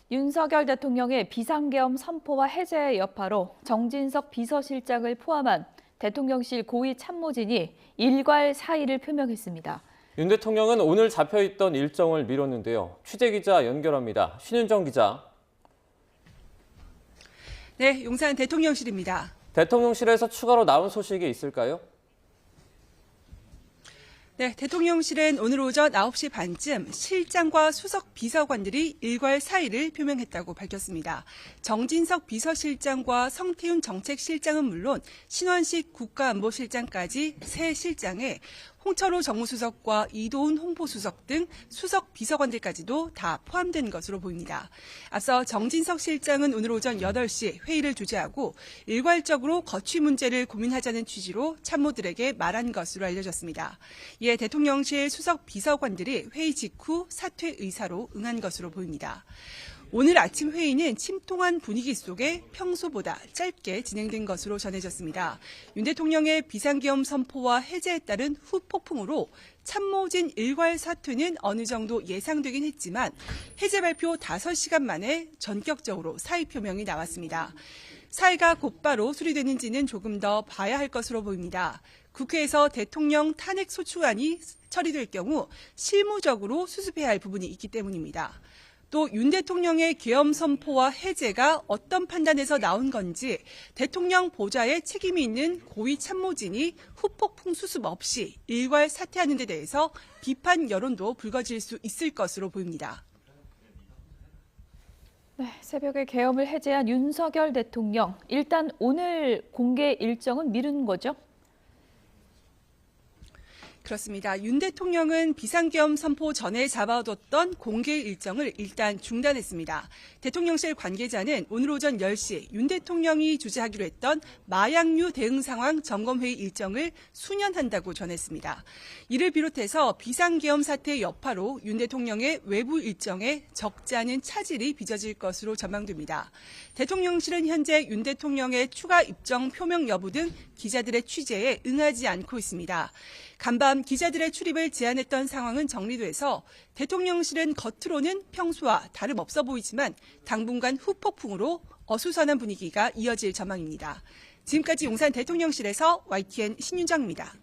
윤석열 대통령의 비상계엄 선포와 해제의 여파로 정진석 비서실장을 포함한 대통령실 고위 참모진이 일괄 사의를 표명했습니다. 윤 대통령은 오늘 잡혀있던 일정을 미뤘는데요. 취재기자 연결합니다. 신윤정 기자. 네, 용산 대통령실입니다. 대통령실에서 추가로 나온 소식이 있을까요? 네, 대통령실은 오늘 오전 9시 반쯤 실장과 수석 비서관들이 일괄 사의를 표명했다고 밝혔습니다. 정진석 비서실장과 성태훈 정책실장은 물론 신원식 국가안보실장까지 새 실장에 홍철호 정무수석과 이도훈 홍보수석 등 수석 비서관들까지도 다 포함된 것으로 보입니다. 앞서 정진석 실장은 오늘 오전 8시 회의를 주재하고 일괄적으로 거취 문제를 고민하자는 취지로 참모들에게 말한 것으로 알려졌습니다. 이에 대통령실 수석 비서관들이 회의 직후 사퇴 의사로 응한 것으로 보입니다. 오늘 아침 회의는 침통한 분위기 속에 평소보다 짧게 진행된 것으로 전해졌습니다. 윤 대통령의 비상계엄 선포와 해제에 따른 후폭풍으로 참모진 일괄 사퇴는 어느 정도 예상되긴 했지만 해제 발표 5시간 만에 전격적으로 사의 표명이 나왔습니다. 사의가 곧바로 수리되는지는 조금 더 봐야 할 것으로 보입니다. 국회에서 대통령 탄핵 소추안이 처리될 경우 실무적으로 수습해야 할 부분이 있기 때문입니다. 또 윤 대통령의 계엄 선포와 해제가 어떤 판단에서 나온 건지 대통령 보좌에 책임이 있는 고위 참모진이 후폭풍 수습 없이 일괄 사퇴하는 데 대해서 비판 여론도 불거질 수 있을 것으로 보입니다. 네, 새벽에 계엄을 해제한 윤석열 대통령. 일단 오늘 공개 일정은 미룬 거죠? 그렇습니다. 윤 대통령은 비상계엄 선포 전에 잡아뒀던 공개 일정을 일단 중단했습니다. 대통령실 관계자는 오늘 오전 10시 윤 대통령이 주재하기로 했던 마약류 대응 상황 점검회의 일정을 수년한다고 전했습니다. 이를 비롯해서 비상계엄 사태 여파로 윤 대통령의 외부 일정에 적지 않은 차질이 빚어질 것으로 전망됩니다. 대통령실은 현재 윤 대통령의 추가 입정 표명 여부 등 기자들의 취재에 응하지 않고 있습니다. 간밤 기자들의 출입을 제한했던 상황은 정리돼서 대통령실은 겉으로는 평소와 다름없어 보이지만 당분간 후폭풍으로 어수선한 분위기가 이어질 전망입니다. 지금까지 용산 대통령실에서 YTN 신윤정입니다.